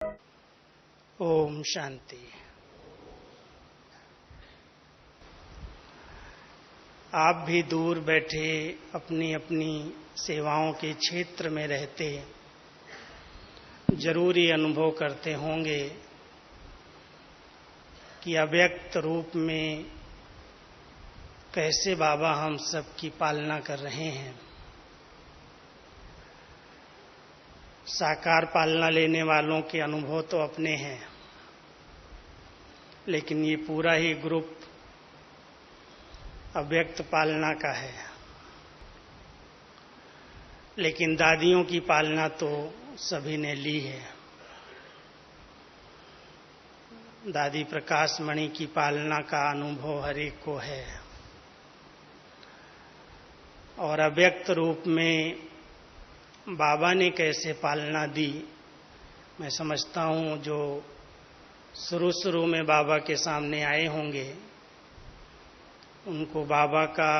ओम शांति। आप भी दूर बैठे अपनी अपनी सेवाओं के क्षेत्र में रहते जरूर ये अनुभव करते होंगे कि अव्यक्त रूप में कैसे बाबा हम सब की पालना कर रहे हैं। साकार पालना लेने वालों के अनुभव तो अपने हैं, लेकिन ये पूरा ही ग्रुप अव्यक्त पालना का है। लेकिन दादियों की पालना तो सभी ने ली है। दादी प्रकाश मणि की पालना का अनुभव हर एक को है, और अव्यक्त रूप में बाबा ने कैसे पालना दी, मैं समझता हूँ जो शुरू में बाबा के सामने आए होंगे उनको बाबा का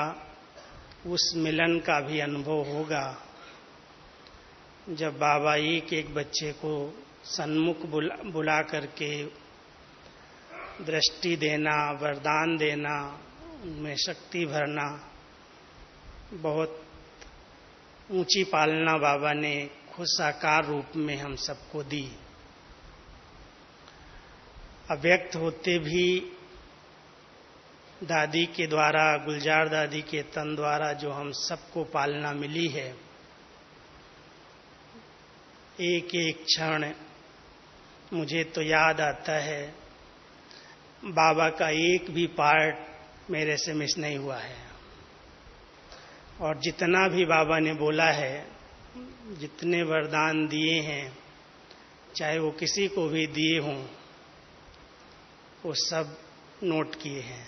उस मिलन का भी अनुभव होगा जब बाबा एक एक बच्चे को सन्मुख बुला करके दृष्टि देना, वरदान देना, उनमें शक्ति भरना, बहुत ऊंची पालना बाबा ने खुद साकार रूप में हम सबको दी। अव्यक्त होते भी दादी के द्वारा, गुलजार दादी के तन द्वारा जो हम सबको पालना मिली है, एक एक क्षण मुझे तो याद आता है बाबा का एक भी पार्ट मेरे से मिस नहीं हुआ है। और जितना भी बाबा ने बोला है, जितने वरदान दिए हैं, चाहे वो किसी को भी दिए हों, वो सब नोट किए हैं।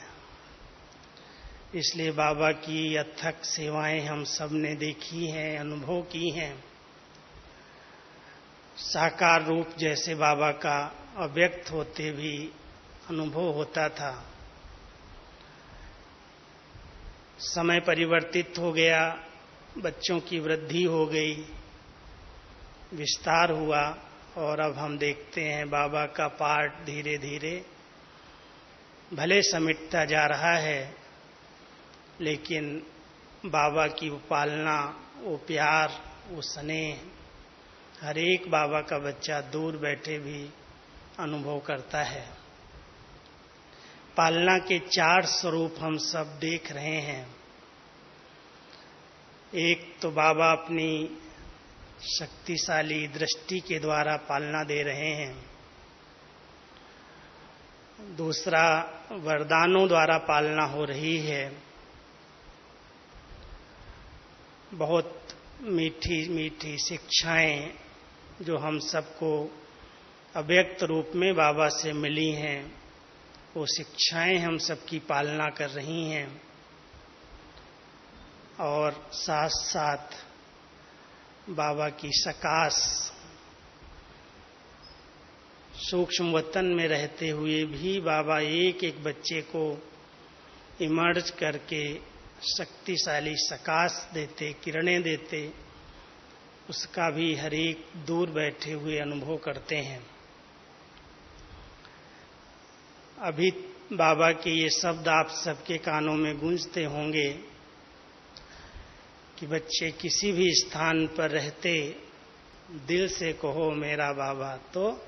इसलिए बाबा की अथक सेवाएं हम सब ने देखी हैं, अनुभव की हैं। साकार रूप जैसे बाबा का अव्यक्त होते भी अनुभव होता था। समय परिवर्तित हो गया, बच्चों की वृद्धि हो गई, विस्तार हुआ, और अब हम देखते हैं बाबा का पार्ट धीरे धीरे भले समिटता जा रहा है, लेकिन बाबा की वो पालना, वो प्यार, वो स्नेह हर एक बाबा का बच्चा दूर बैठे भी अनुभव करता है। पालना के 4 स्वरूप हम सब देख रहे हैं। एक तो बाबा अपनी शक्तिशाली दृष्टि के द्वारा पालना दे रहे हैं। दूसरा, वरदानों द्वारा पालना हो रही है। बहुत मीठी मीठी शिक्षाएं जो हम सबको अव्यक्त रूप में बाबा से मिली हैं, वो शिक्षाएं हम सबकी पालना कर रही हैं। और साथ साथ बाबा की सकाश, सूक्ष्म वतन में रहते हुए भी बाबा एक एक बच्चे को इमर्ज करके शक्तिशाली सकाश देते, किरणें देते, उसका भी हर एक दूर बैठे हुए अनुभव करते हैं। अभी बाबा के ये शब्द आप सबके कानों में गूंजते होंगे कि बच्चे किसी भी स्थान पर रहते दिल से कहो मेरा बाबा, तो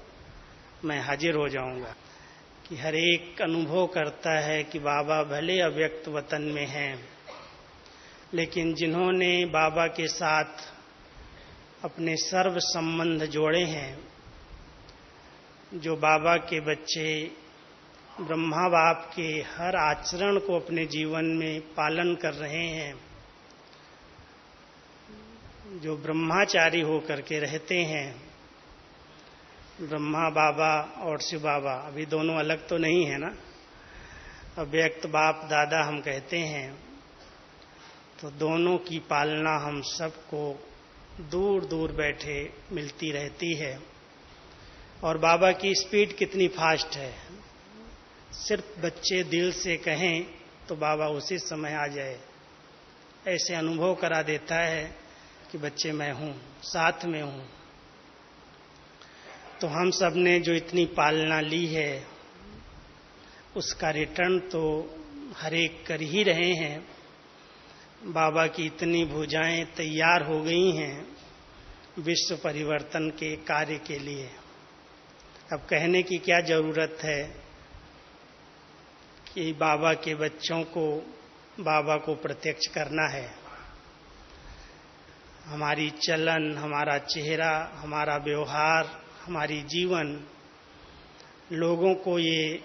मैं हाजिर हो जाऊंगा। कि हर एक अनुभव करता है कि बाबा भले अव्यक्त वतन में हैं, लेकिन जिन्होंने बाबा के साथ अपने सर्व संबंध जोड़े हैं, जो बाबा के बच्चे ब्रह्मा बाप के हर आचरण को अपने जीवन में पालन कर रहे हैं, जो ब्रह्माचारी होकर के रहते हैं, ब्रह्मा बाबा और शिव बाबा, अभी दोनों अलग तो नहीं है ना, अव्यक्त बाप दादा हम कहते हैं, तो दोनों की पालना हम सबको दूर दूर बैठे मिलती रहती है। और बाबा की स्पीड कितनी फास्ट है, सिर्फ बच्चे दिल से कहें तो बाबा उसी समय आ जाए, ऐसे अनुभव करा देता है कि बच्चे मैं हूँ, साथ में हूँ। तो हम सब ने जो इतनी पालना ली है उसका रिटर्न तो हर एक कर ही रहे हैं। बाबा की इतनी भुजाएं तैयार हो गई हैं विश्व परिवर्तन के कार्य के लिए। अब कहने की क्या जरूरत है कि बाबा के बच्चों को बाबा को प्रत्यक्ष करना है। हमारी चलन, हमारा चेहरा, हमारा व्यवहार, हमारी जीवन लोगों को ये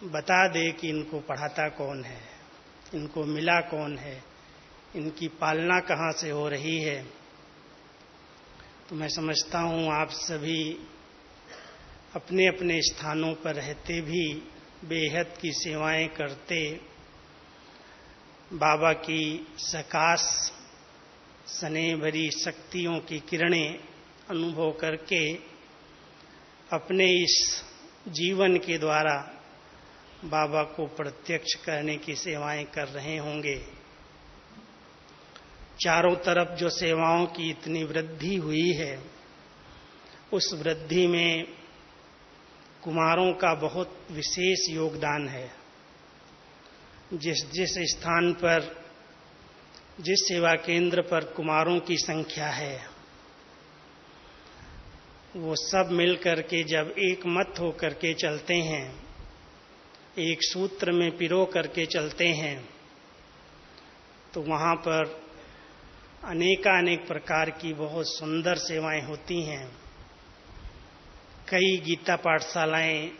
बता दे कि इनको पढ़ाता कौन है, इनको मिला कौन है, इनकी पालना कहाँ से हो रही है। तो मैं समझता हूँ आप सभी अपने अपने स्थानों पर रहते भी बेहद की सेवाएं करते बाबा की सकाश स्नेह भरी शक्तियों की किरणें अनुभव करके अपने इस जीवन के द्वारा बाबा को प्रत्यक्ष करने की सेवाएं कर रहे होंगे। चारों तरफ जो सेवाओं की इतनी वृद्धि हुई है उस वृद्धि में कुमारों का बहुत विशेष योगदान है। जिस जिस स्थान पर, जिस सेवा केंद्र पर कुमारों की संख्या है वो सब मिल करके जब एक मत होकर के चलते हैं, एक सूत्र में पिरो करके चलते हैं, तो वहाँ पर अनेकानेक प्रकार की बहुत सुंदर सेवाएं होती हैं। कई गीता पाठशालाएं,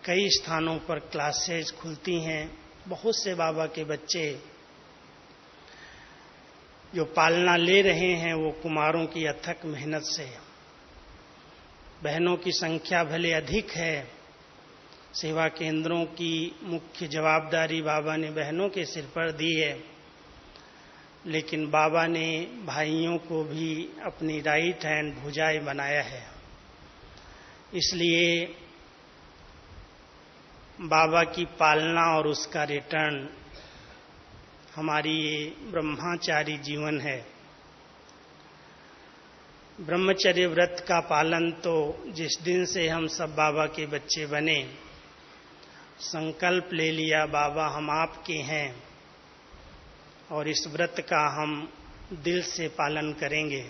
कई स्थानों पर क्लासेज खुलती हैं। बहुत से बाबा के बच्चे जो पालना ले रहे हैं वो कुमारों की अथक मेहनत से। बहनों की संख्या भले अधिक है, सेवा केंद्रों की मुख्य जवाबदारी बाबा ने बहनों के सिर पर दी है, लेकिन बाबा ने भाइयों को भी अपनी राइट हैंड भुजाएं बनाया है। इसलिए बाबा की पालना और उसका रिटर्न हमारी ये ब्रह्मचारी जीवन है। ब्रह्मचर्य व्रत का पालन तो जिस दिन से हम सब बाबा के बच्चे बने, संकल्प ले लिया बाबा हम आपके हैं और इस व्रत का हम दिल से पालन करेंगे।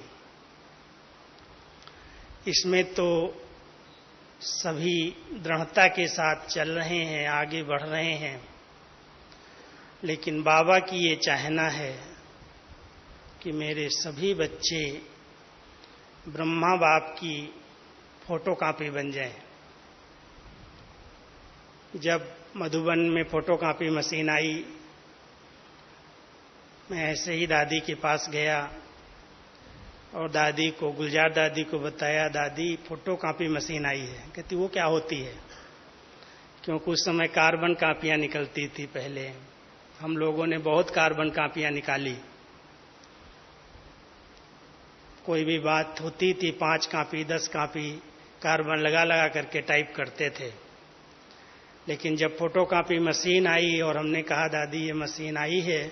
इसमें तो सभी दृढ़ता के साथ चल रहे हैं, आगे बढ़ रहे हैं, लेकिन बाबा की ये चाहना है कि मेरे सभी बच्चे ब्रह्मा बाप की फोटोकॉपी बन जाएं। जब मधुबन में फोटोकॉपी मशीन आई, मैं ऐसे ही दादी के पास गया और दादी को, गुलजार दादी को बताया, दादी फोटोकॉपी मशीन आई है। कहती वो क्या होती है? क्योंकि उस समय कार्बन कापियां निकलती थी। पहले हम लोगों ने बहुत कार्बन कापियां निकाली। कोई भी बात होती थी 5 कापी 10 कापी कार्बन लगा लगा करके टाइप करते थे। लेकिन जब फोटोकॉपी मशीन आई और हमने कहा दादी ये मशीन आई है,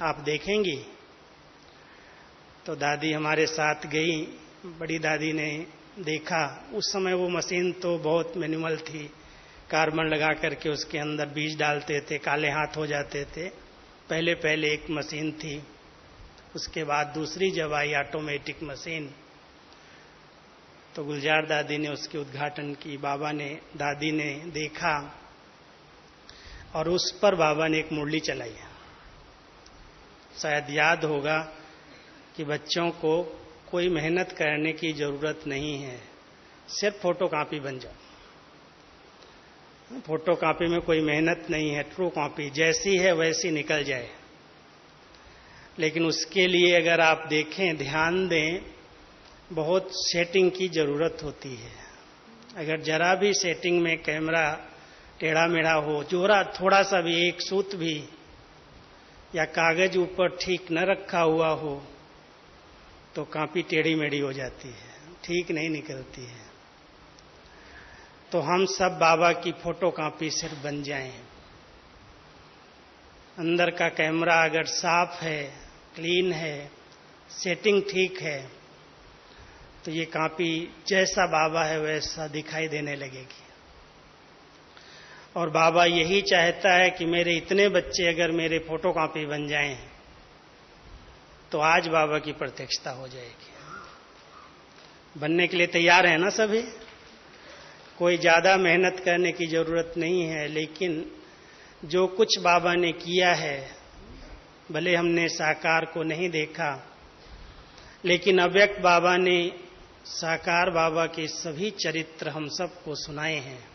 आप देखेंगी? तो दादी हमारे साथ गई। बड़ी दादी ने देखा। उस समय वो मशीन तो बहुत मैनुअल थी, कार्बन लगा करके उसके अंदर बीज डालते थे, काले हाथ हो जाते थे। पहले पहले एक मशीन थी, उसके बाद दूसरी जब आई ऑटोमेटिक मशीन, तो गुलजार दादी ने उसके उद्घाटन की। बाबा ने, दादी ने देखा और उस पर बाबा ने एक मुरली चलाई। शायद याद होगा कि बच्चों को कोई मेहनत करने की जरूरत नहीं है, सिर्फ फोटोकॉपी बन जाओ। फोटोकॉपी में कोई मेहनत नहीं है, ट्रू कॉपी जैसी है वैसी निकल जाए। लेकिन उसके लिए अगर आप देखें, ध्यान दें, बहुत सेटिंग की जरूरत होती है। अगर जरा भी सेटिंग में कैमरा टेढ़ा मेढ़ा हो, जोरा थोड़ा सा भी, एक सूत भी या कागज ऊपर ठीक न रखा हुआ हो, तो कॉपी टेढ़ी मेढ़ी हो जाती है, ठीक नहीं निकलती है। तो हम सब बाबा की फोटोकॉपी सिर्फ बन जाएं। अंदर का कैमरा अगर साफ है, क्लीन है, सेटिंग ठीक है, तो ये कॉपी जैसा बाबा है वैसा दिखाई देने लगेगी। और बाबा यही चाहता है कि मेरे इतने बच्चे अगर मेरे फोटो कॉपी बन जाएं तो आज बाबा की प्रत्यक्षता हो जाएगी। बनने के लिए तैयार है ना सभी? कोई ज्यादा मेहनत करने की जरूरत नहीं है, लेकिन जो कुछ बाबा ने किया है, भले हमने साकार को नहीं देखा, लेकिन अव्यक्त बाबा ने साकार बाबा के सभी चरित्र हम सबको सुनाए हैं।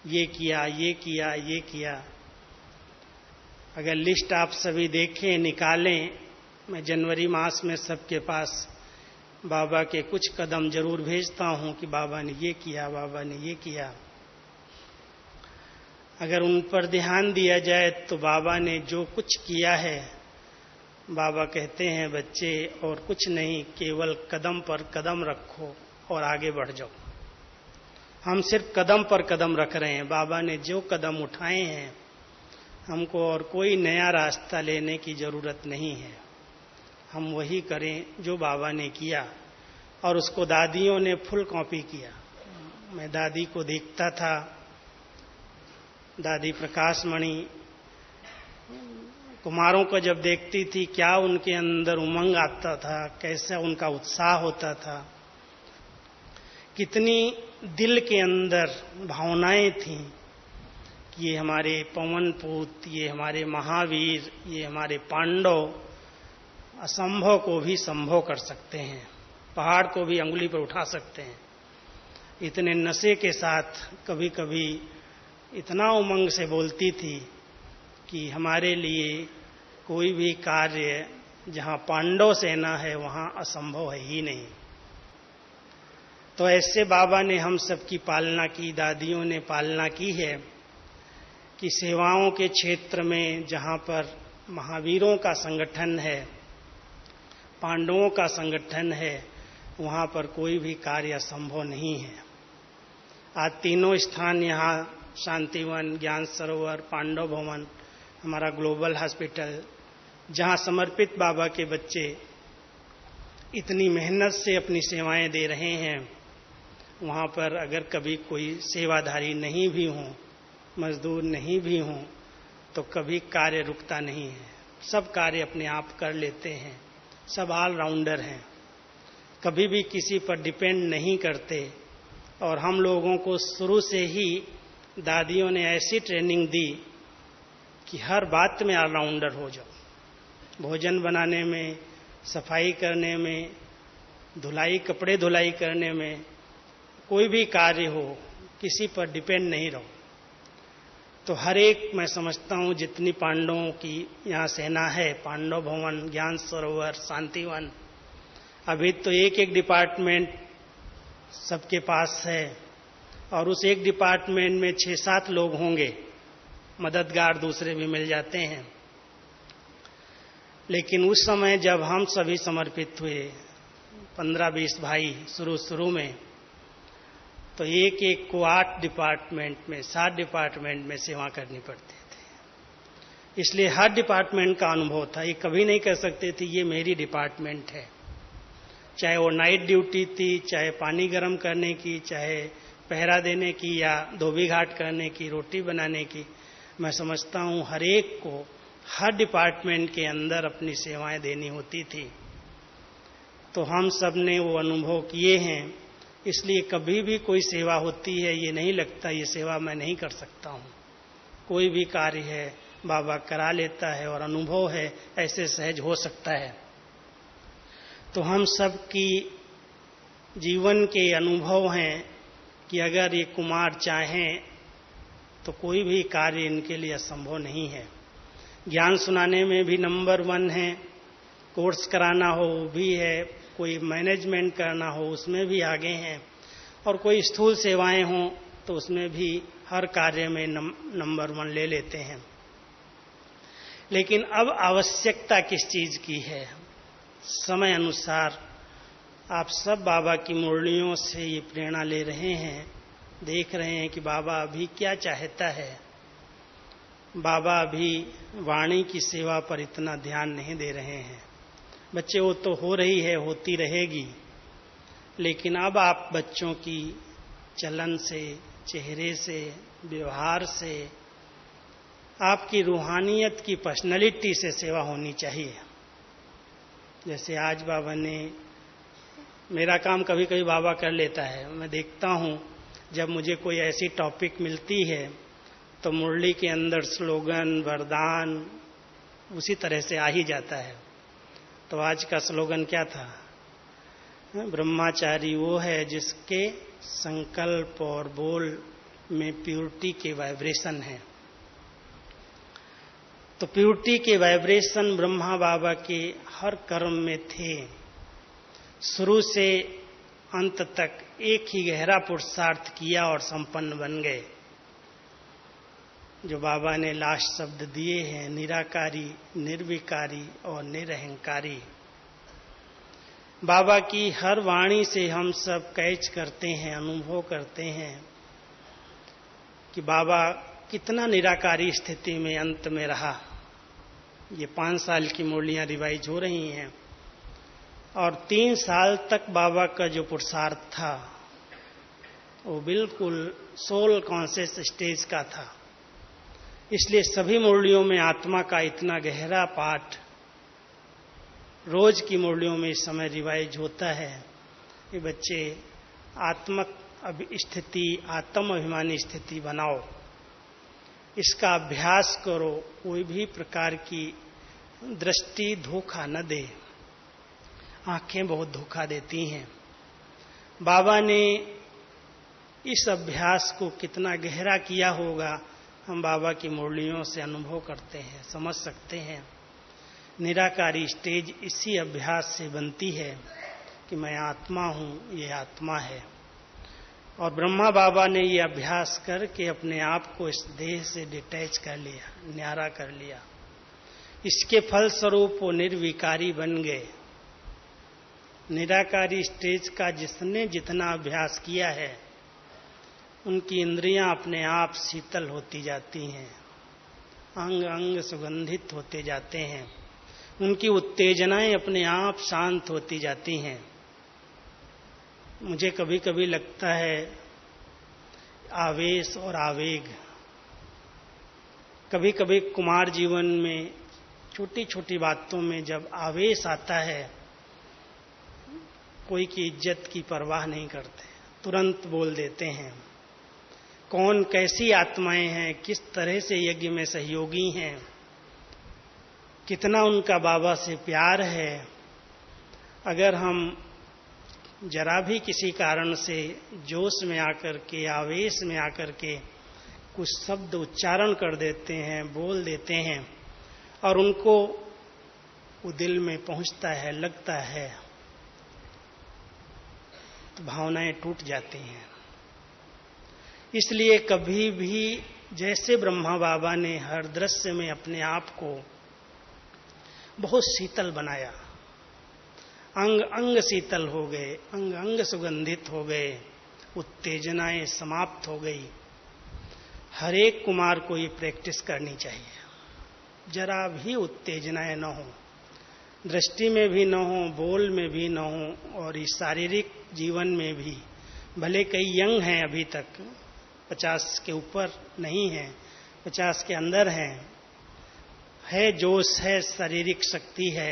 ये किया, ये किया, ये किया। अगर लिस्ट आप सभी देखें, निकालें, मैं जनवरी मास में सबके पास बाबा के कुछ कदम जरूर भेजता हूं कि बाबा ने ये किया, बाबा ने ये किया। अगर उन पर ध्यान दिया जाए तो बाबा ने जो कुछ किया है, बाबा कहते हैं बच्चे और कुछ नहीं, केवल कदम पर कदम रखो और आगे बढ़ जाओ। हम सिर्फ कदम पर कदम रख रहे हैं। बाबा ने जो कदम उठाए हैं, हमको और कोई नया रास्ता लेने की जरूरत नहीं है। हम वही करें जो बाबा ने किया। और उसको दादियों ने फुल कॉपी किया। मैं दादी को देखता था, दादी प्रकाश मणि कुमारों को जब देखती थी, क्या उनके अंदर उमंग आता था, कैसा उनका उत्साह होता था, कितनी दिल के अंदर भावनाएं थीं कि ये हमारे पवन पूत, ये हमारे महावीर, ये हमारे पांडव असंभव को भी संभव कर सकते हैं, पहाड़ को भी अंगुली पर उठा सकते हैं। इतने नशे के साथ कभी कभी इतना उमंग से बोलती थी कि हमारे लिए कोई भी कार्य जहां पांडव सेना है वहां असंभव है ही नहीं। तो ऐसे बाबा ने हम सबकी पालना की, दादियों ने पालना की है कि सेवाओं के क्षेत्र में जहां पर महावीरों का संगठन है, पांडवों का संगठन है, वहां पर कोई भी कार्य असंभव नहीं है। आज तीनों स्थान यहाँ शांतिवन, ज्ञान सरोवर, पांडव भवन, हमारा ग्लोबल हॉस्पिटल, जहां समर्पित बाबा के बच्चे इतनी मेहनत से अपनी सेवाएं दे रहे हैं, वहां पर अगर कभी कोई सेवाधारी नहीं भी हो, मजदूर नहीं भी हो, तो कभी कार्य रुकता नहीं है। सब कार्य अपने आप कर लेते हैं। सब ऑलराउंडर हैं, कभी भी किसी पर डिपेंड नहीं करते। और हम लोगों को शुरू से ही दादियों ने ऐसी ट्रेनिंग दी कि हर बात में ऑलराउंडर हो जाओ। भोजन बनाने में, सफाई करने में, धुलाई, कपड़े धुलाई करने में, कोई भी कार्य हो, किसी पर डिपेंड नहीं रहो। तो हर एक, मैं समझता हूं जितनी पांडवों की यहाँ सेना है, पांडव भवन, ज्ञान सरोवर, शांतिवन, अभी तो एक एक डिपार्टमेंट सबके पास है और उस एक डिपार्टमेंट में 6-7 लोग होंगे, मददगार दूसरे भी मिल जाते हैं। लेकिन उस समय जब हम सभी समर्पित हुए, 15-20 भाई शुरू में, तो एक एक को 8 डिपार्टमेंट में, 7 डिपार्टमेंट में सेवा करनी पड़ती थी। इसलिए हर डिपार्टमेंट का अनुभव था। ये कभी नहीं कह सकते थे ये मेरी डिपार्टमेंट है। चाहे वो नाइट ड्यूटी थी, चाहे पानी गर्म करने की, चाहे पहरा देने की, या धोबी घाट करने की, रोटी बनाने की। मैं समझता हूं हर एक को हर डिपार्टमेंट के अंदर अपनी सेवाएं देनी होती थी। तो हम सब ने वो अनुभव किए हैं। इसलिए कभी भी कोई सेवा होती है, ये नहीं लगता ये सेवा मैं नहीं कर सकता हूं। कोई भी कार्य है बाबा करा लेता है, और अनुभव है ऐसे सहज हो सकता है। तो हम सब की जीवन के अनुभव हैं कि अगर ये कुमार चाहें तो कोई भी कार्य इनके लिए असंभव नहीं है। ज्ञान सुनाने में भी नंबर 1 है, कोर्स कराना हो वो भी है, कोई मैनेजमेंट करना हो उसमें भी आगे हैं, और कोई स्थूल सेवाएं हों तो उसमें भी हर कार्य में नंबर 1 ले लेते हैं। लेकिन अब आवश्यकता किस चीज की है? समय अनुसार आप सब बाबा की मुरलियों से ये प्रेरणा ले रहे हैं, देख रहे हैं कि बाबा अभी क्या चाहता है। बाबा अभी वाणी की सेवा पर इतना ध्यान नहीं दे रहे हैं। बच्चे वो तो हो रही है, होती रहेगी, लेकिन अब आप बच्चों की चलन से, चेहरे से, व्यवहार से, आपकी रूहानियत की पर्सनैलिटी से सेवा होनी चाहिए। जैसे आज बाबा ने, मेरा काम कभी कभी बाबा कर लेता है, मैं देखता हूँ जब मुझे कोई ऐसी टॉपिक मिलती है तो मुरली के अंदर स्लोगन, वरदान उसी तरह से आ ही जाता है। तो आज का स्लोगन क्या था? ब्रह्मचारी वो है जिसके संकल्प और बोल में प्योरिटी के वाइब्रेशन है। तो प्योरिटी के वाइब्रेशन ब्रह्मा बाबा के हर कर्म में थे। शुरू से अंत तक एक ही गहरा पुरुषार्थ किया और संपन्न बन गए। जो बाबा ने लास्ट शब्द दिए हैं, निराकारी, निर्विकारी और निरहंकारी। बाबा की हर वाणी से हम सब कैच करते हैं, अनुभव करते हैं कि बाबा कितना निराकारी स्थिति में अंत में रहा। ये 5 साल की मुरलियां रिवाइज हो रही हैं और 3 साल तक बाबा का जो पुरुषार्थ था वो बिल्कुल सोल कॉन्शियस स्टेज का था। इसलिए सभी मुरलियों में आत्मा का इतना गहरा पाठ रोज की मुरलियों में इस समय रिवाइज होता है। ये बच्चे आत्मक स्थिति, आत्म अभिमानी स्थिति बनाओ, इसका अभ्यास करो। कोई भी प्रकार की दृष्टि धोखा न दे। आंखें बहुत धोखा देती हैं। बाबा ने इस अभ्यास को कितना गहरा किया होगा, हम बाबा की मुरलियों से अनुभव करते हैं, समझ सकते हैं। निराकारी स्टेज इसी अभ्यास से बनती है कि मैं आत्मा हूं, ये आत्मा है। और ब्रह्मा बाबा ने ये अभ्यास करके अपने आप को इस देह से डिटैच कर लिया, न्यारा कर लिया। इसके फलस्वरूप वो निर्विकारी बन गए। निराकारी स्टेज का जिसने जितना अभ्यास किया है, उनकी इंद्रियां अपने आप शीतल होती जाती हैं, अंग अंग सुगंधित होते जाते हैं, उनकी उत्तेजनाएं अपने आप शांत होती जाती हैं। मुझे कभी कभी लगता है आवेश और आवेग, कभी कभी कुमार जीवन में छोटी छोटी बातों में जब आवेश आता है, कोई की इज्जत की परवाह नहीं करते, तुरंत बोल देते हैं। कौन कैसी आत्माएं हैं, किस तरह से यज्ञ में सहयोगी हैं, कितना उनका बाबा से प्यार है। अगर हम जरा भी किसी कारण से जोश में आकर के, आवेश में आकर के कुछ शब्द उच्चारण कर देते हैं, बोल देते हैं और उनको वो दिल में पहुंचता है, लगता है, तो भावनाएं टूट जाती हैं। इसलिए कभी भी जैसे ब्रह्मा बाबा ने हर दृश्य में अपने आप को बहुत शीतल बनाया, अंग अंग शीतल हो गए, अंग अंग सुगंधित हो गए, उत्तेजनाएं समाप्त हो गई। हर एक कुमार को ये प्रैक्टिस करनी चाहिए। जरा भी उत्तेजनाएं न हो, दृष्टि में भी न हो, बोल में भी न हो और इस शारीरिक जीवन में भी। भले कई यंग हैं, अभी तक 50 के ऊपर नहीं है, 50 के अंदर है जोश है, शारीरिक शक्ति है,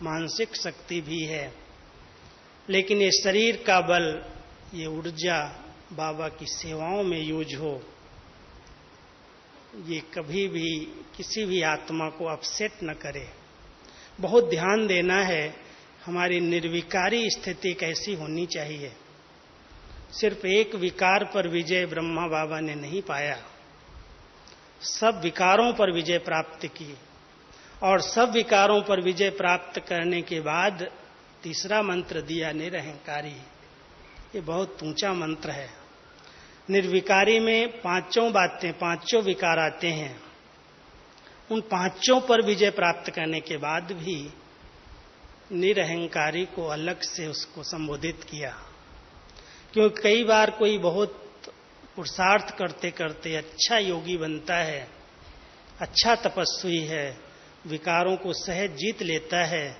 मानसिक शक्ति भी है, लेकिन ये शरीर का बल, ये ऊर्जा बाबा की सेवाओं में यूज हो। ये कभी भी किसी भी आत्मा को अपसेट न करे। बहुत ध्यान देना है, हमारी निर्विकारी स्थिति कैसी होनी चाहिए। सिर्फ एक विकार पर विजय ब्रह्मा बाबा ने नहीं पाया, सब विकारों पर विजय प्राप्त की। और सब विकारों पर विजय प्राप्त करने के बाद तीसरा मंत्र दिया, निरहंकारी। ये बहुत ऊंचा मंत्र है। निर्विकारी में 5 बातें, 5 विकार आते हैं। उन 5 पर विजय प्राप्त करने के बाद भी निरहंकारी को अलग से उसको संबोधित किया। क्योंकि कई बार कोई बहुत पुरुषार्थ करते करते अच्छा योगी बनता है, अच्छा तपस्वी है, विकारों को सहज जीत लेता है,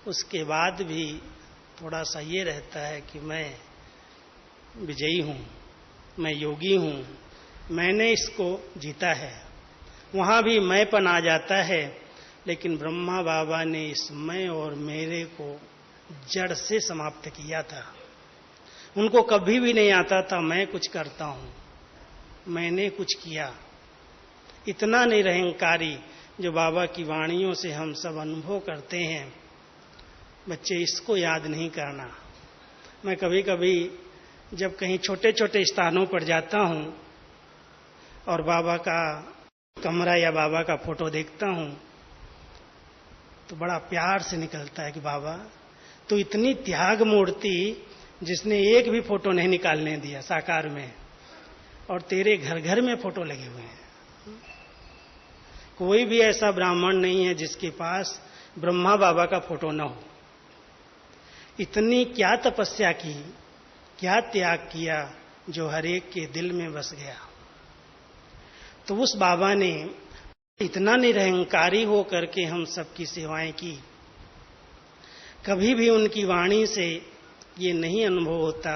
उसके बाद भी थोड़ा सा ये रहता है कि मैं विजयी हूँ, मैं योगी हूँ, मैंने इसको जीता है। वहाँ भी मैंपन आ जाता है, लेकिन ब्रह्मा बाबा ने इस मैं और मेरे को जड़ से समाप्त किया था। उनको कभी भी नहीं आता था मैं कुछ करता हूँ, मैंने कुछ किया। इतना निरहंकारी जो बाबा की वाणियों से हम सब अनुभव करते हैं, बच्चे इसको याद नहीं करना। मैं कभी कभी जब कहीं छोटे छोटे स्थानों पर जाता हूँ और बाबा का कमरा या बाबा का फोटो देखता हूँ तो बड़ा प्यार से निकलता है कि बाबा तो इतनी त्याग मूर्ति जिसने एक भी फोटो नहीं निकालने दिया साकार में, और तेरे घर घर में फोटो लगे हुए हैं। कोई भी ऐसा ब्राह्मण नहीं है जिसके पास ब्रह्मा बाबा का फोटो न हो। इतनी क्या तपस्या की, क्या त्याग किया जो हर एक के दिल में बस गया। तो उस बाबा ने इतना निरहंकारी हो करके हम सबकी सेवाएं की। कभी भी उनकी वाणी से ये नहीं अनुभव होता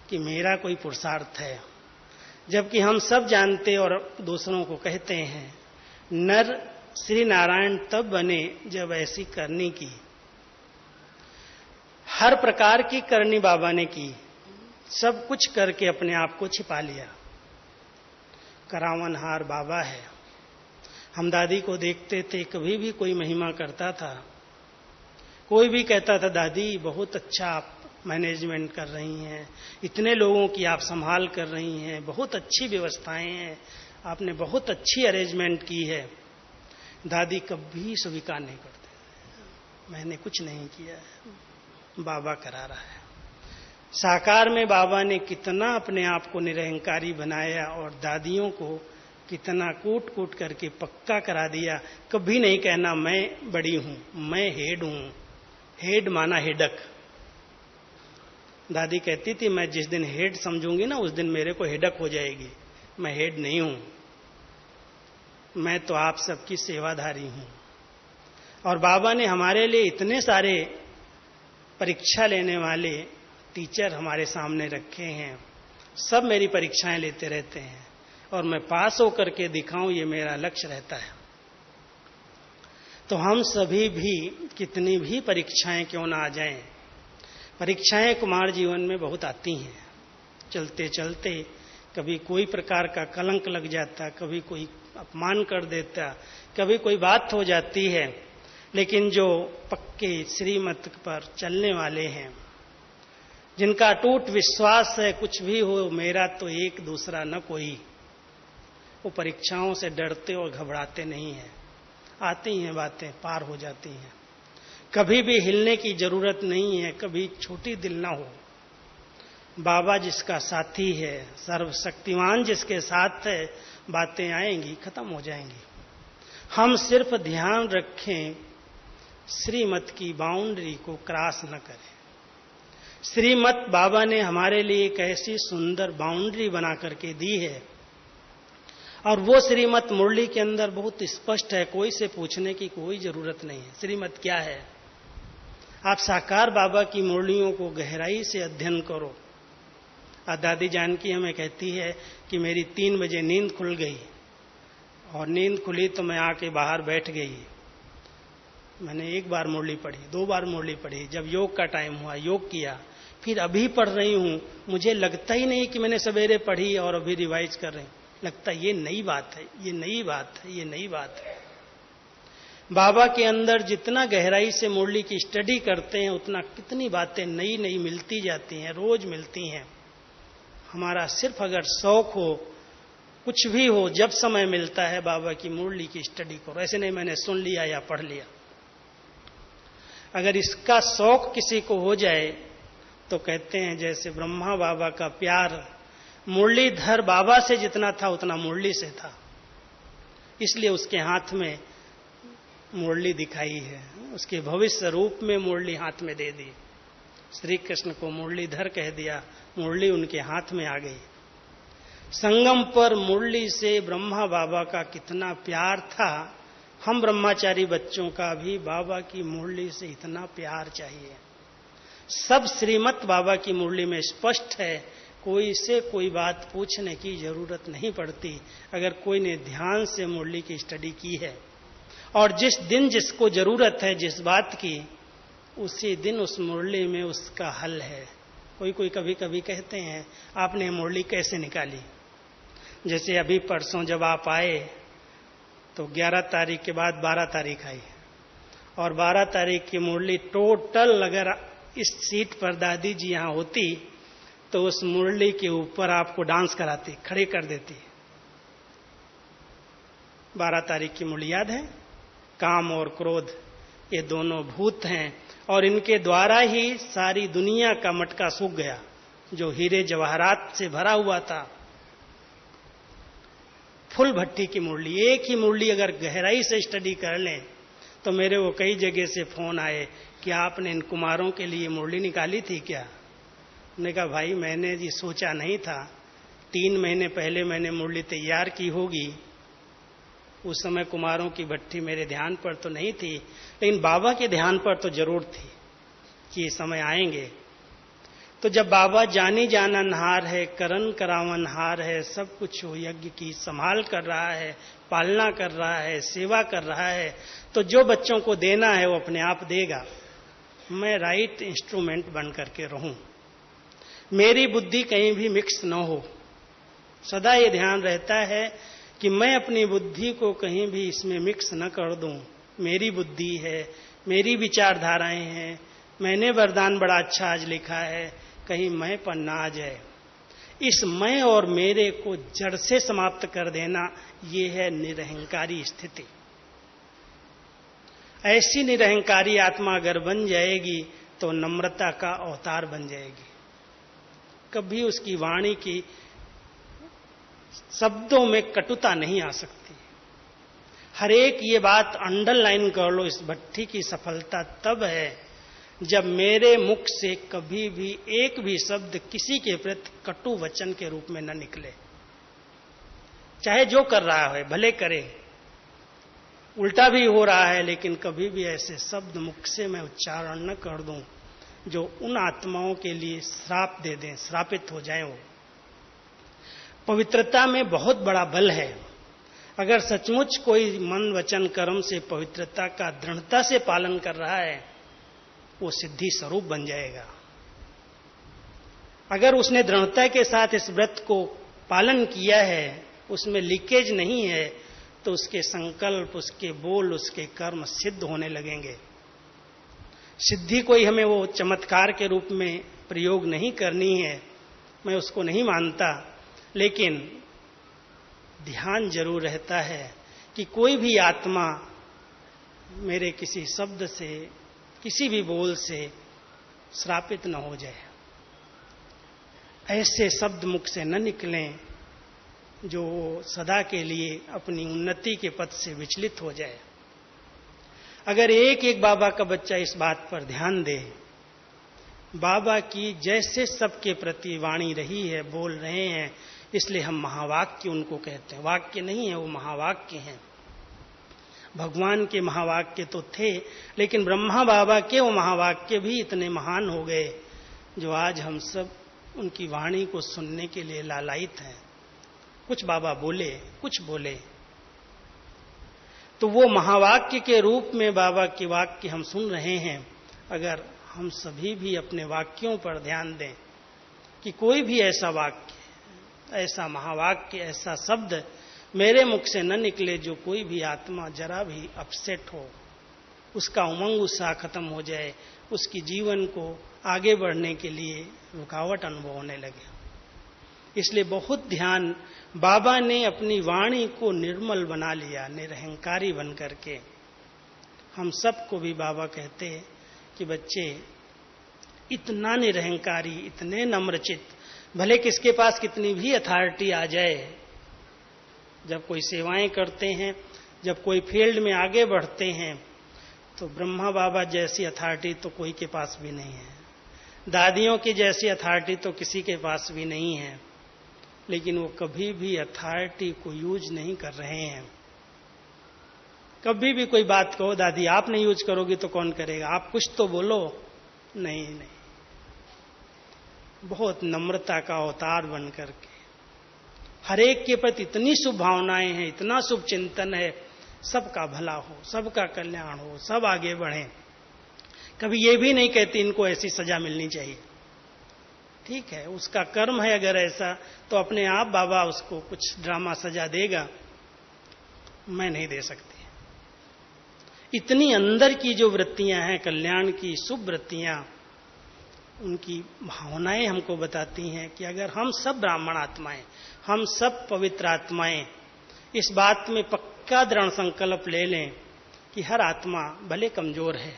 कि मेरा कोई पुरुषार्थ है, जबकि हम सब जानते और दूसरों को कहते हैं नर श्री नारायण तब बने जब ऐसी करनी की। हर प्रकार की करनी बाबा ने की, सब कुछ करके अपने आप को छिपा लिया। करावनहार बाबा है। हम दादी को देखते थे, कभी भी कोई महिमा करता था, कोई भी कहता था दादी बहुत अच्छा आप मैनेजमेंट कर रही हैं, इतने लोगों की आप संभाल कर रही हैं, बहुत अच्छी व्यवस्थाएं हैं, आपने बहुत अच्छी अरेंजमेंट की है। दादी कभी स्वीकार नहीं करते, मैंने कुछ नहीं किया है, बाबा करा रहा है। साकार में बाबा ने कितना अपने आप को निरहंकारी बनाया और दादियों को कितना कूट कूट करके पक्का करा दिया। कभी नहीं कहना मैं बड़ी हूं, मैं हेड हूं। हेड माना हेडक। दादी कहती थी मैं जिस दिन हेड समझूंगी ना उस दिन मेरे को हेडक हो जाएगी। मैं हेड नहीं हूं, मैं तो आप सबकी सेवाधारी हूं। और बाबा ने हमारे लिए इतने सारे परीक्षा लेने वाले टीचर हमारे सामने रखे हैं, सब मेरी परीक्षाएं लेते रहते हैं और मैं पास होकर के दिखाऊं, ये मेरा लक्ष्य रहता है। तो हम सभी भी कितनी भी परीक्षाएं क्यों ना आ जाएं, परीक्षाएं कुमार जीवन में बहुत आती हैं। चलते चलते कभी कोई प्रकार का कलंक लग जाता, कभी कोई अपमान कर देता, कभी कोई बात हो जाती है। लेकिन जो पक्के श्रीमत पर चलने वाले हैं, जिनका अटूट विश्वास है कुछ भी हो मेरा तो एक दूसरा न कोई, वो परीक्षाओं से डरते और घबराते नहीं हैं। आती हैं बातें, पार हो जाती हैं। कभी भी हिलने की जरूरत नहीं है, कभी छोटी दिल ना हो। बाबा जिसका साथी है, सर्वशक्तिमान जिसके साथ है, बातें आएंगी, खत्म हो जाएंगी। हम सिर्फ ध्यान रखें श्रीमत की बाउंड्री को क्रॉस न करें। श्रीमत बाबा ने हमारे लिए एक ऐसी सुंदर बाउंड्री बना करके दी है और वो श्रीमत मुरली के अंदर बहुत स्पष्ट है, कोई से पूछने की कोई जरूरत नहीं है। श्रीमत क्या है? आप साकार बाबा की मुरलियों को गहराई से अध्ययन करो। दादी जानकी हमें कहती है कि मेरी 3 बजे नींद खुल गई और नींद खुली तो मैं आके बाहर बैठ गई। मैंने 1 बार मुरली पढ़ी, 2 बार मुरली पढ़ी, जब योग का टाइम हुआ योग किया, फिर अभी पढ़ रही हूं। मुझे लगता ही नहीं कि मैंने सवेरे पढ़ी और अभी रिवाइज कर रही, लगता ये नई बात है, ये नई बात है, ये नई बात है। बाबा के अंदर जितना गहराई से मुरली की स्टडी करते हैं उतना कितनी बातें नई नई मिलती जाती हैं, रोज मिलती हैं। हमारा सिर्फ अगर शौक हो, कुछ भी हो, जब समय मिलता है बाबा की मुरली की स्टडी करो। ऐसे नहीं मैंने सुन लिया या पढ़ लिया। अगर इसका शौक किसी को हो जाए तो कहते हैं जैसे ब्रह्मा बाबा का प्यार मुरलीधर बाबा से जितना था उतना मुरली से था, इसलिए उसके हाथ में मुरली दिखाई है, उसके भविष्य रूप में मुरली हाथ में दे दी। श्री कृष्ण को मुरलीधर कह दिया, मुरली उनके हाथ में आ गई। संगम पर मुरली से ब्रह्मा बाबा का कितना प्यार था, हम ब्रह्मचारी बच्चों का भी बाबा की मुरली से इतना प्यार चाहिए। सब श्रीमत बाबा की मुरली में स्पष्ट है, कोई से कोई बात पूछने की जरूरत नहीं पड़ती अगर कोई ने ध्यान से मुरली की स्टडी की है। और जिस दिन जिसको जरूरत है जिस बात की, उसी दिन उस मुरली में उसका हल है। कोई कभी कभी कहते हैं आपने मुरली कैसे निकाली। जैसे अभी परसों जब आप आए तो 11 तारीख के बाद 12 तारीख आई, और 12 तारीख की मुरली टोटल अगर इस सीट पर दादी जी यहां होती तो उस मुरली के ऊपर आपको डांस कराती, खड़े कर देती। 12 तारीख की मुरली याद है? काम और क्रोध ये दोनों भूत हैं और इनके द्वारा ही सारी दुनिया का मटका सूख गया जो हीरे जवाहरात से भरा हुआ था। फुल भट्टी की मुरली, एक ही मुरली अगर गहराई से स्टडी कर लें तो मेरे वो कई जगह से फोन आए कि आपने इन कुमारों के लिए मुरली निकाली थी क्या? मैंने कहा भाई मैंने ये सोचा नहीं था, 3 महीने पहले मैंने मुरली तैयार की होगी। उस समय कुमारों की भट्टी मेरे ध्यान पर तो नहीं थी, लेकिन बाबा के ध्यान पर तो जरूर थी कि ये समय आएंगे। तो जब बाबा जानी जाननहार है, करन करावनहार है, सब कुछ वो यज्ञ की संभाल कर रहा है, पालना कर रहा है, सेवा कर रहा है, तो जो बच्चों को देना है वो अपने आप देगा। मैं राइट इंस्ट्रूमेंट बन करके रहूं, मेरी बुद्धि कहीं भी मिक्स न हो। सदा ये ध्यान रहता है कि मैं अपनी बुद्धि को कहीं भी इसमें मिक्स न कर दूं। मेरी बुद्धि है, मेरी विचारधाराएं हैं, मैंने वरदान बड़ा अच्छा आज लिखा है, कहीं मैं पर ना आ जाए। इस मैं और मेरे को जड़ से समाप्त कर देना, ये है निरहंकारी स्थिति। ऐसी निरहंकारी आत्मा अगर बन जाएगी तो नम्रता का अवतार बन जाएगी। कभी उसकी वाणी की शब्दों में कटुता नहीं आ सकती। हर एक ये बात अंडरलाइन कर लो, इस भट्टी की सफलता तब है जब मेरे मुख से कभी भी एक भी शब्द किसी के प्रति कटु वचन के रूप में न निकले। चाहे जो कर रहा है भले करे, उल्टा भी हो रहा है, लेकिन कभी भी ऐसे शब्द मुख से मैं उच्चारण न कर दूं जो उन आत्माओं के लिए श्राप दे दें, श्रापित हो जाएं। वो पवित्रता में बहुत बड़ा बल है। अगर सचमुच कोई मन वचन कर्म से पवित्रता का दृढ़ता से पालन कर रहा है, वो सिद्धि स्वरूप बन जाएगा। अगर उसने दृढ़ता के साथ इस व्रत को पालन किया है, उसमें लीकेज नहीं है, तो उसके संकल्प, उसके बोल, उसके कर्म सिद्ध होने लगेंगे। सिद्धि कोई हमें वो चमत्कार के रूप में प्रयोग नहीं करनी है, मैं उसको नहीं मानता, लेकिन ध्यान जरूर रहता है कि कोई भी आत्मा मेरे किसी शब्द से, किसी भी बोल से श्रापित न हो जाए। ऐसे शब्द मुख से न निकलें जो सदा के लिए अपनी उन्नति के पथ से विचलित हो जाए। अगर एक एक बाबा का बच्चा इस बात पर ध्यान दे, बाबा की जैसे सबके प्रति वाणी रही है, बोल रहे हैं, इसलिए हम महावाक्य उनको कहते हैं। वाक्य नहीं है, वो महावाक्य हैं। भगवान के महावाक्य तो थे, लेकिन ब्रह्मा बाबा के वो महावाक्य भी इतने महान हो गए जो आज हम सब उनकी वाणी को सुनने के लिए लालायित हैं। कुछ बाबा बोले, कुछ बोले, तो वो महावाक्य के रूप में बाबा के वाक्य हम सुन रहे हैं। अगर हम सभी भी अपने वाक्यों पर ध्यान दें कि कोई भी ऐसा वाक्य, ऐसा महावाक्य, ऐसा शब्द मेरे मुख से न निकले जो कोई भी आत्मा जरा भी अपसेट हो, उसका उमंग उत्साह खत्म हो जाए, उसकी जीवन को आगे बढ़ने के लिए रुकावट अनुभव होने लगे। इसलिए बहुत ध्यान, बाबा ने अपनी वाणी को निर्मल बना लिया, निरहंकारी बन करके। हम सबको भी बाबा कहते कि बच्चे इतना निरहंकारी, इतने नम्रचित, भले किसके पास कितनी भी अथॉरिटी आ जाए, जब कोई सेवाएं करते हैं, जब कोई फील्ड में आगे बढ़ते हैं, तो ब्रह्मा बाबा जैसी अथॉरिटी तो कोई के पास भी नहीं है, दादियों की जैसी अथॉरिटी तो किसी के पास भी नहीं है, लेकिन वो कभी भी अथॉरिटी को यूज नहीं कर रहे हैं। कभी भी कोई बात कहो, दादी आप नहीं यूज करोगी तो कौन करेगा, आप कुछ तो बोलो, नहीं नहीं, बहुत नम्रता का अवतार बन करके हर एक के प्रति इतनी शुभ भावनाएं हैं, इतना शुभ चिंतन है, सबका भला हो, सबका कल्याण हो, सब आगे बढ़ें। कभी ये भी नहीं कहती इनको ऐसी सजा मिलनी चाहिए। ठीक है, उसका कर्म है अगर ऐसा, तो अपने आप बाबा उसको कुछ ड्रामा सजा देगा, मैं नहीं दे सकती। इतनी अंदर की जो वृत्तियां हैं, कल्याण की शुभ वृत्तियां, उनकी भावनाएं हमको बताती हैं कि अगर हम सब ब्राह्मण आत्माएं, हम सब पवित्र आत्माएं इस बात में पक्का दृढ़ संकल्प ले लें कि हर आत्मा भले कमजोर है,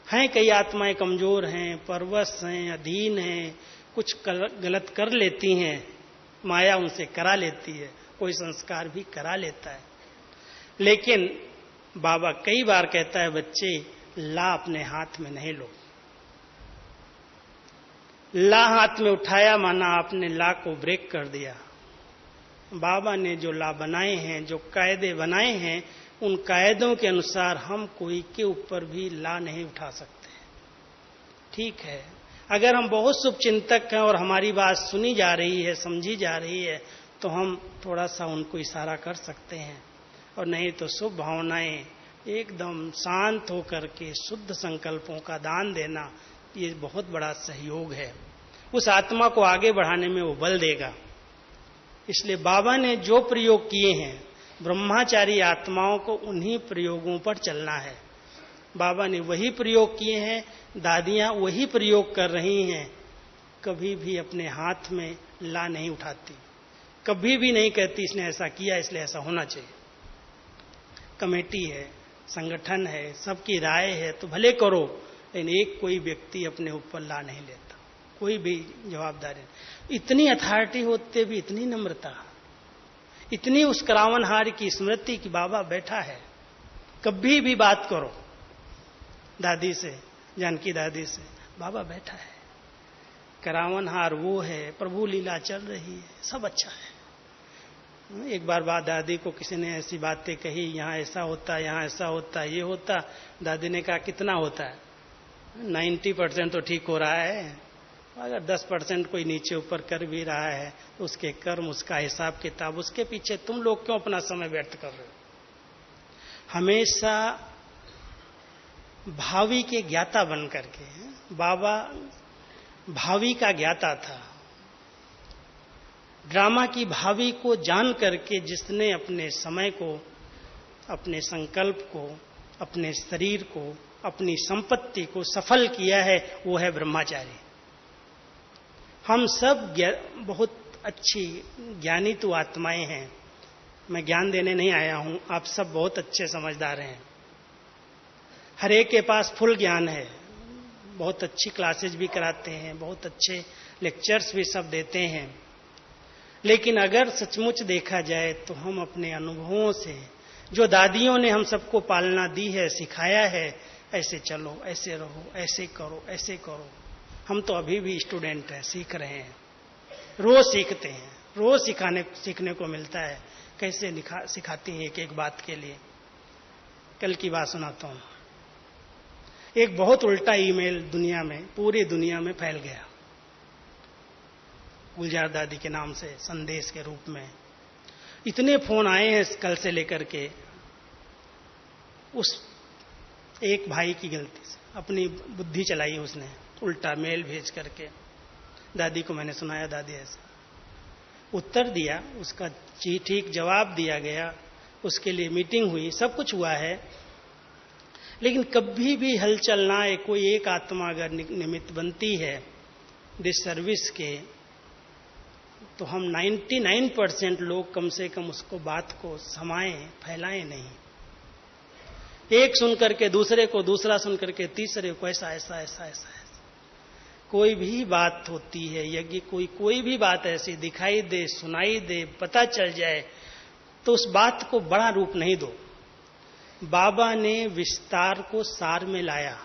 कई आत्माएं कमजोर हैं, परवश हैं, अधीन हैं, कुछ गलत कर लेती हैं, माया उनसे करा लेती है, कोई संस्कार भी करा लेता है। लेकिन बाबा कई बार कहता है, बच्चे ला अपने हाथ में नहीं लो। ला हाथ में उठाया माना आपने ला को ब्रेक कर दिया। बाबा ने जो ला बनाए हैं, जो कायदे बनाए हैं, उन कायदों के अनुसार हम कोई के ऊपर भी ला नहीं उठा सकते। ठीक है, अगर हम बहुत शुभ चिंतक हैं और हमारी बात सुनी जा रही है, समझी जा रही है, तो हम थोड़ा सा उनको इशारा कर सकते हैं, और नहीं तो शुभ भावनाएं एकदम शांत होकर के शुद्ध संकल्पों का दान देना, ये बहुत बड़ा सहयोग है। उस आत्मा को आगे बढ़ाने में वो बल देगा। इसलिए बाबा ने जो प्रयोग किए हैं, ब्रह्मचारी आत्माओं को उन्हीं प्रयोगों पर चलना है। बाबा ने वही प्रयोग किए हैं, दादियां वही प्रयोग कर रही हैं। कभी भी अपने हाथ में ला नहीं उठाती, कभी भी नहीं कहती इसने ऐसा किया इसलिए ऐसा होना चाहिए। कमेटी है, संगठन है, सबकी राय है तो भले करो, लेकिन एक कोई व्यक्ति अपने ऊपर ला नहीं लेता, कोई भी जवाबदारी। इतनी अथॉरिटी होते भी इतनी नम्रता, इतनी उस करावनहार की स्मृति कि बाबा बैठा है, कभी भी बात करो दादी से, जानकी दादी से, बाबा बैठा है। करावनहार वो है, प्रभु लीला चल रही है, सब अच्छा है। एक बार बाद दादी को किसी ने ऐसी बातें कही, यहाँ ऐसा होता, यहाँ ऐसा होता, ये होता। दादी ने कहा कितना होता है? 90% तो ठीक हो रहा है, अगर 10% कोई नीचे ऊपर कर भी रहा है तो उसके कर्म, उसका हिसाब किताब, उसके पीछे तुम लोग क्यों अपना समय व्यर्थ कर रहे हो? हमेशा भावी के ज्ञाता बन करके, बाबा भावी का ज्ञाता था। ड्रामा की भावी को जान करके जिसने अपने समय को, अपने संकल्प को, अपने शरीर को, अपनी संपत्ति को सफल किया है, वो है ब्रह्मचारी। हम सब बहुत अच्छी ज्ञानी तो आत्माएं हैं। मैं ज्ञान देने नहीं आया हूं, आप सब बहुत अच्छे समझदार हैं। हर एक के पास फुल ज्ञान है, बहुत अच्छी क्लासेज भी कराते हैं, बहुत अच्छे लेक्चर्स भी सब देते हैं। लेकिन अगर सचमुच देखा जाए तो हम अपने अनुभवों से, जो दादियों ने हम सबको पालना दी है, सिखाया है, ऐसे चलो, ऐसे रहो, ऐसे करो, ऐसे करो। हम तो अभी भी स्टूडेंट हैं, सीख रहे हैं, रोज सीखते हैं, रोज सीखने को मिलता है। कैसे सिखाती हैं एक एक बात के लिए। कल की बात सुनाता हूं। एक बहुत उल्टा ईमेल दुनिया में, पूरी दुनिया में फैल गया, गुलजार दादी के नाम से संदेश के रूप में। इतने फोन आए हैं कल से लेकर के। उस एक भाई की गलती से अपनी बुद्धि चलाई उसने, उल्टा मेल भेज करके दादी को मैंने सुनाया, दादी ऐसा उत्तर दिया, उसका ठीक जवाब दिया गया, उसके लिए मीटिंग हुई, सब कुछ हुआ है। लेकिन कभी भी हलचल ना आए, कोई एक आत्मा अगर निमित्त बनती है डिसर्विस के, तो हम 99% लोग कम से कम उसको बात को समाएं, फैलाएं नहीं। एक सुन करके दूसरे को, दूसरा सुन करके तीसरे को, ऐसा ऐसा ऐसा ऐसा ऐसा। कोई भी बात होती है, यज्ञ कोई भी बात ऐसी दिखाई दे, सुनाई दे, पता चल जाए, तो उस बात को बड़ा रूप नहीं दो। बाबा ने विस्तार को सार में लाया,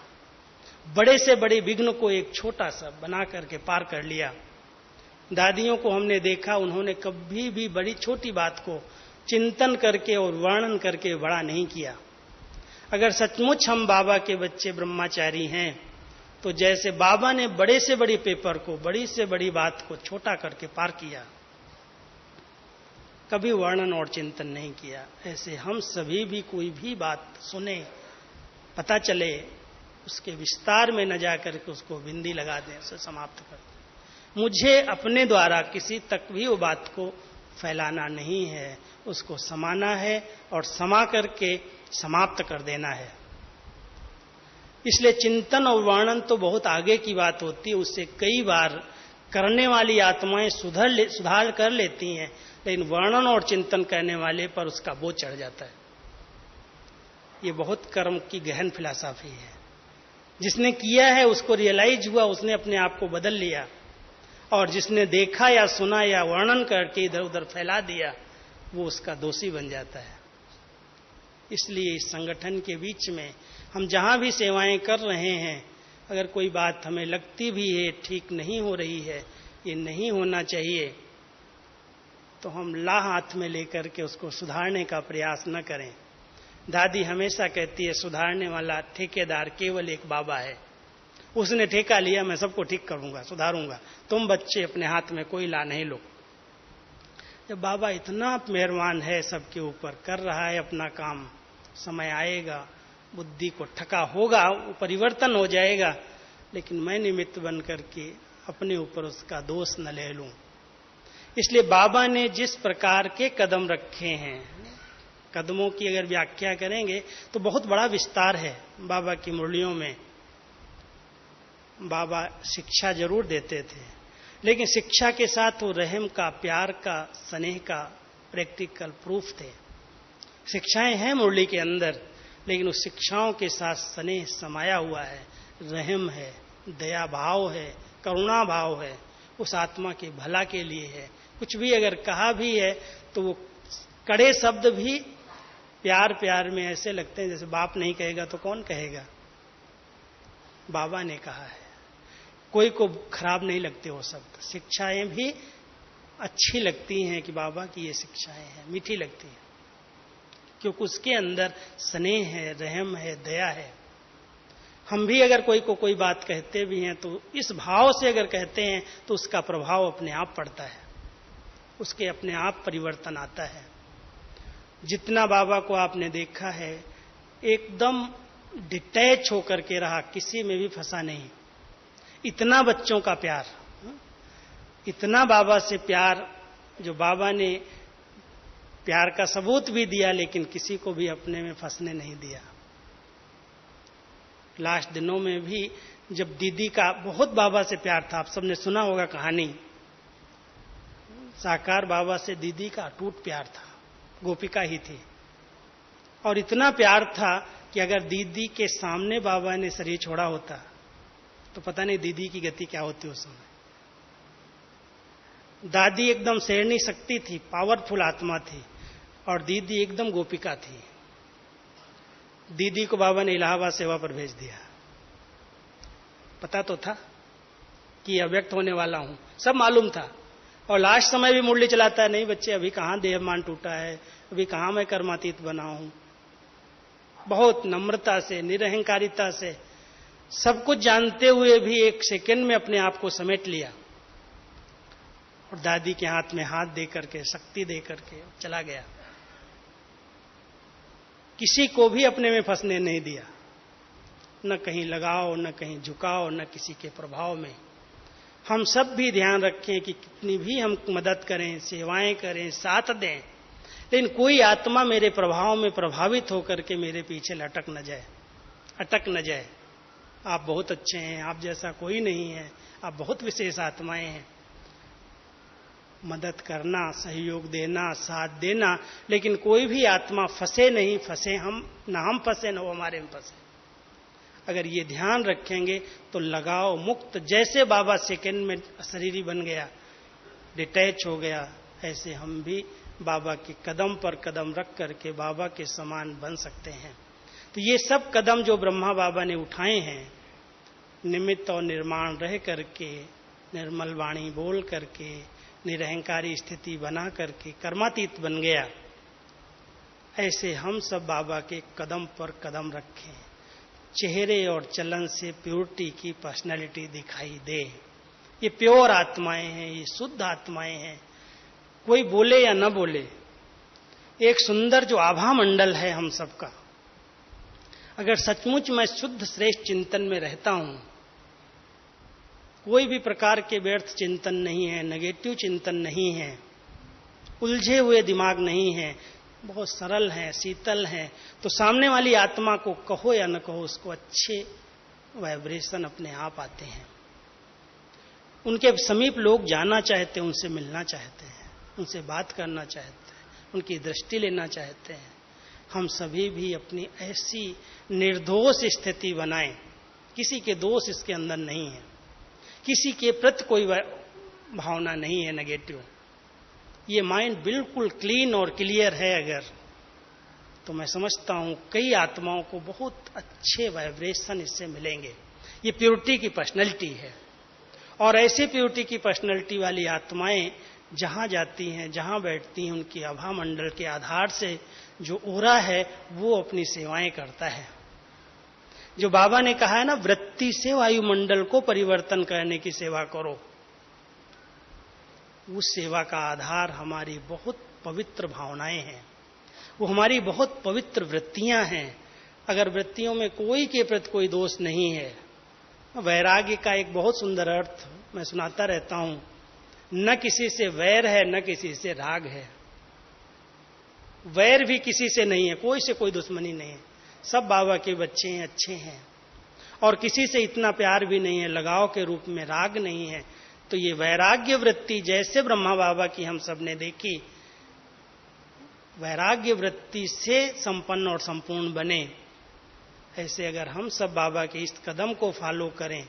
बड़े से बड़े विघ्न को एक छोटा सा बना करके पार कर लिया। दादियों को हमने देखा, उन्होंने कभी भी बड़ी छोटी बात को चिंतन करके और वर्णन करके बड़ा नहीं किया। अगर सचमुच हम बाबा के बच्चे ब्रह्मचारी हैं तो जैसे बाबा ने बड़े से बड़ी पेपर को, बड़ी से बड़ी बात को छोटा करके पार किया, कभी वर्णन और चिंतन नहीं किया, ऐसे हम सभी भी कोई भी बात सुने, पता चले, उसके विस्तार में न जाकर के उसको बिंदी लगा दें, उसे समाप्त कर दें। मुझे अपने द्वारा किसी तक भी वो बात को फैलाना नहीं है, उसको समाना है और समा करके समाप्त कर देना है। इसलिए चिंतन और वर्णन तो बहुत आगे की बात होती है, उससे कई बार करने वाली आत्माएं सुधार कर लेती हैं, लेकिन वर्णन और चिंतन करने वाले पर उसका बोझ चढ़ जाता है। ये बहुत कर्म की गहन फिलॉसफी है। जिसने किया है उसको रियलाइज हुआ, उसने अपने आप को बदल लिया, और जिसने देखा या सुना या वर्णन करके इधर उधर फैला दिया, वो उसका दोषी बन जाता है। इसलिए इस संगठन के बीच में हम जहां भी सेवाएं कर रहे हैं, अगर कोई बात हमें लगती भी है ठीक नहीं हो रही है, ये नहीं होना चाहिए, तो हम ला हाथ में लेकर के उसको सुधारने का प्रयास न करें। दादी हमेशा कहती है, सुधारने वाला ठेकेदार केवल एक बाबा है। उसने ठेका लिया, मैं सबको ठीक करूंगा, सुधारूंगा, तुम बच्चे अपने हाथ में कोई ला नहीं लो। जब बाबा इतना मेहरबान है, सबके ऊपर कर रहा है अपना काम, समय आएगा, बुद्धि को ठका होगा, वो परिवर्तन हो जाएगा, लेकिन मैं निमित्त बन करके अपने ऊपर उसका दोष न ले लूं। इसलिए बाबा ने जिस प्रकार के कदम रखे हैं, कदमों की अगर व्याख्या करेंगे तो बहुत बड़ा विस्तार है बाबा की मुरलियों में। बाबा शिक्षा जरूर देते थे, लेकिन शिक्षा के साथ वो रहम का, प्यार का, स्नेह का प्रैक्टिकल प्रूफ थे। शिक्षाएं हैं मुरली के अंदर, लेकिन उस शिक्षाओं के साथ स्नेह समाया हुआ है, रहम है, दया भाव है, करुणा भाव है, उस आत्मा के भला के लिए है। कुछ भी अगर कहा भी है तो वो कड़े शब्द भी प्यार प्यार में ऐसे लगते हैं जैसे बाप नहीं कहेगा तो कौन कहेगा। बाबा ने कहा है, कोई को खराब नहीं लगते वो शब्द। शिक्षाएं भी अच्छी लगती हैं कि बाबा की ये शिक्षाएं हैं, मीठी लगती हैं, क्योंकि उसके अंदर स्नेह है, रहम है, दया है। हम भी अगर कोई को कोई बात कहते भी हैं तो इस भाव से अगर कहते हैं तो उसका प्रभाव अपने आप पड़ता है, उसके अपने आप परिवर्तन आता है। जितना बाबा को आपने देखा है, एकदम डिटैच होकर के रहा, किसी में भी फंसा नहीं। इतना बच्चों का प्यार, इतना बाबा से प्यार, जो बाबा ने प्यार का सबूत भी दिया, लेकिन किसी को भी अपने में फंसने नहीं दिया। लास्ट दिनों में भी जब दीदी का बहुत बाबा से प्यार था, आप सबने सुना होगा कहानी, साकार बाबा से दीदी का अटूट प्यार था, गोपिका ही थी, और इतना प्यार था कि अगर दीदी के सामने बाबा ने शरीर छोड़ा होता तो पता नहीं दीदी की गति क्या होती उस समय। दादी एकदम शेरनी शक्ति थी, पावरफुल आत्मा थी, और दीदी एकदम गोपिका थी। दीदी को बाबा ने इलाहाबाद सेवा पर भेज दिया। पता तो था कि अव्यक्त होने वाला हूं, सब मालूम था, और लास्ट समय भी मुरली चलाता है, नहीं बच्चे अभी कहां देहमान टूटा है, अभी कहां मैं कर्मातीत बना हूं। बहुत नम्रता से, निरहंकारिता से, सब कुछ जानते हुए भी एक सेकंड में अपने आप को समेट लिया और दादी के हाथ में हाथ दे करके, शक्ति दे करके चला गया। किसी को भी अपने में फंसने नहीं दिया, न कहीं लगाओ, न कहीं झुकाओ, न किसी के प्रभाव में। हम सब भी ध्यान रखें कि कितनी भी हम मदद करें, सेवाएं करें, साथ दें, लेकिन कोई आत्मा मेरे प्रभाव में प्रभावित होकर के मेरे पीछे लटक न जाए, अटक न जाए। आप बहुत अच्छे हैं, आप जैसा कोई नहीं है, आप बहुत विशेष आत्माएं हैं। मदद करना, सहयोग देना, साथ देना, लेकिन कोई भी आत्मा फंसे नहीं, फंसे हम, ना हम फंसे, ना वो हमारे में फंसे। अगर ये ध्यान रखेंगे तो लगाव मुक्त, जैसे बाबा सेकंड में शरीरी बन गया, डिटैच हो गया, ऐसे हम भी बाबा के कदम पर कदम रख करके बाबा के समान बन सकते हैं। तो ये सब कदम जो ब्रह्मा बाबा ने उठाए हैं, निमित्त और निर्माण रह करके, निर्मल वाणी बोल करके, निरहंकारी स्थिति बना करके कर्मातीत बन गया, ऐसे हम सब बाबा के कदम पर कदम रखें। चेहरे और चलन से प्योरिटी की पर्सनैलिटी दिखाई दे। ये प्योर आत्माएं हैं, ये शुद्ध आत्माएं हैं। कोई बोले या न बोले, एक सुंदर जो आभा मंडल है हम सबका, अगर सचमुच मैं शुद्ध श्रेष्ठ चिंतन में रहता हूं, कोई भी प्रकार के व्यर्थ चिंतन नहीं है, नेगेटिव चिंतन नहीं है, उलझे हुए दिमाग नहीं है, बहुत सरल है, शीतल है, तो सामने वाली आत्मा को कहो या न कहो, उसको अच्छे वाइब्रेशन अपने आप आते हैं। उनके समीप लोग जाना चाहते हैं, उनसे मिलना चाहते हैं, उनसे बात करना चाहते हैं, उनकी दृष्टि लेना चाहते हैं। हम सभी भी अपनी ऐसी निर्दोष स्थिति बनाएं, किसी के दोष इसके अंदर नहीं है, किसी के प्रति कोई भावना नहीं है नेगेटिव। ये माइंड बिल्कुल क्लीन और क्लियर है अगर, तो मैं समझता हूं कई आत्माओं को बहुत अच्छे वाइब्रेशन इससे मिलेंगे। ये प्योरिटी की पर्सनैलिटी है, और ऐसे प्योरिटी की पर्सनैलिटी वाली आत्माएं जहां जाती हैं, जहां बैठती हैं, उनकी आभा मंडल के आधार से जो ओरा है वो अपनी सेवाएं करता है। जो बाबा ने कहा है ना, वृत्ति से वायुमंडल को परिवर्तन करने की सेवा करो, उस सेवा का आधार हमारी बहुत पवित्र भावनाएं हैं, वो हमारी बहुत पवित्र वृत्तियां हैं। अगर वृत्तियों में कोई के प्रति कोई दोष नहीं है, वैराग्य का एक बहुत सुंदर अर्थ मैं सुनाता रहता हूं, न किसी से वैर है, न किसी से राग है। वैर भी किसी से नहीं है, कोई से कोई दुश्मनी नहीं है, सब बाबा के बच्चे हैं, अच्छे हैं, और किसी से इतना प्यार भी नहीं है, लगाव के रूप में राग नहीं है। तो ये वैराग्य वृत्ति जैसे ब्रह्मा बाबा की हम सब ने देखी, वैराग्य वृत्ति से संपन्न और संपूर्ण बने, ऐसे अगर हम सब बाबा के इस कदम को फॉलो करें,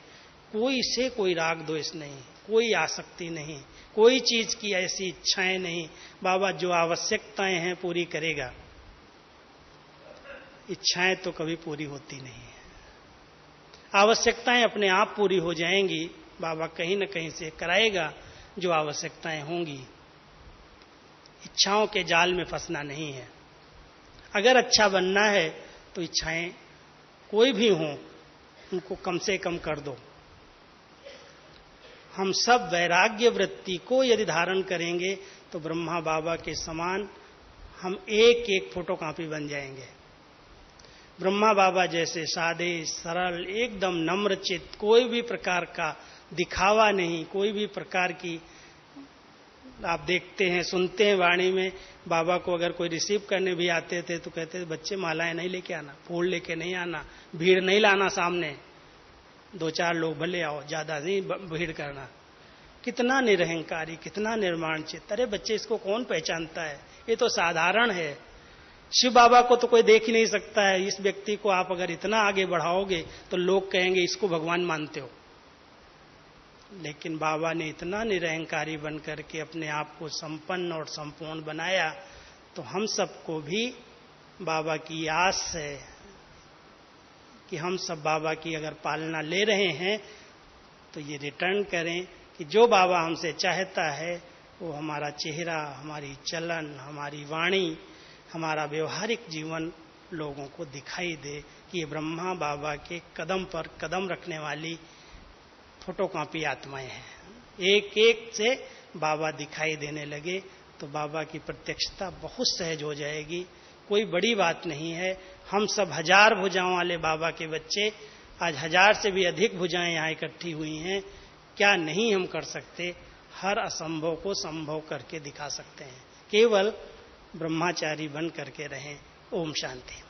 कोई से कोई राग द्वेष नहीं, कोई आसक्ति नहीं, कोई चीज की ऐसी इच्छाएं नहीं। बाबा जो आवश्यकताएं हैं पूरी करेगा, इच्छाएं तो कभी पूरी होती नहीं है। आवश्यकताएं अपने आप पूरी हो जाएंगी, बाबा कहीं न कहीं से कराएगा जो आवश्यकताएं होंगी। इच्छाओं के जाल में फंसना नहीं है। अगर अच्छा बनना है तो इच्छाएं कोई भी हों, उनको कम से कम कर दो। हम सब वैराग्य वृत्ति को यदि धारण करेंगे तो ब्रह्मा बाबा के समान हम एक एक फोटोकॉपी बन जाएंगे। ब्रह्मा बाबा जैसे सादे सरल, एकदम नम्र चित्त, कोई भी प्रकार का दिखावा नहीं, कोई भी प्रकार की, आप देखते हैं सुनते हैं वाणी में, बाबा को अगर कोई रिसीव करने भी आते थे तो कहते थे बच्चे मालाएं नहीं लेके आना, फूल लेके नहीं आना, भीड़ नहीं लाना, सामने 2-4 लोग भले आओ, ज्यादा नहीं भीड़ करना। कितना निरहंकारी, कितना निर्माण चित्त। अरे बच्चे, इसको कौन पहचानता है, ये तो साधारण है। शिव बाबा को तो कोई देख ही नहीं सकता है, इस व्यक्ति को आप अगर इतना आगे बढ़ाओगे तो लोग कहेंगे इसको भगवान मानते हो। लेकिन बाबा ने इतना निरहंकारी बन करके अपने आप को संपन्न और संपूर्ण बनाया, तो हम सबको भी बाबा की आस है कि हम सब बाबा की अगर पालना ले रहे हैं तो ये रिटर्न करें कि जो बाबा हमसे चाहता है वो हमारा चेहरा, हमारी चलन, हमारी वाणी, हमारा व्यवहारिक जीवन लोगों को दिखाई दे कि ये ब्रह्मा बाबा के कदम पर कदम रखने वाली फोटोकॉपी आत्माएं हैं। एक एक से बाबा दिखाई देने लगे तो बाबा की प्रत्यक्षता बहुत सहज हो जाएगी। कोई बड़ी बात नहीं है। हम सब 1000 भुजाओं वाले बाबा के बच्चे, आज 1000 से भी अधिक भुजाएं यहाँ इकट्ठी हुई हैं। क्या नहीं हम कर सकते? हर असंभव को संभव करके दिखा सकते हैं। केवल ब्रह्मचारी बन करके रहें। ओम शांति।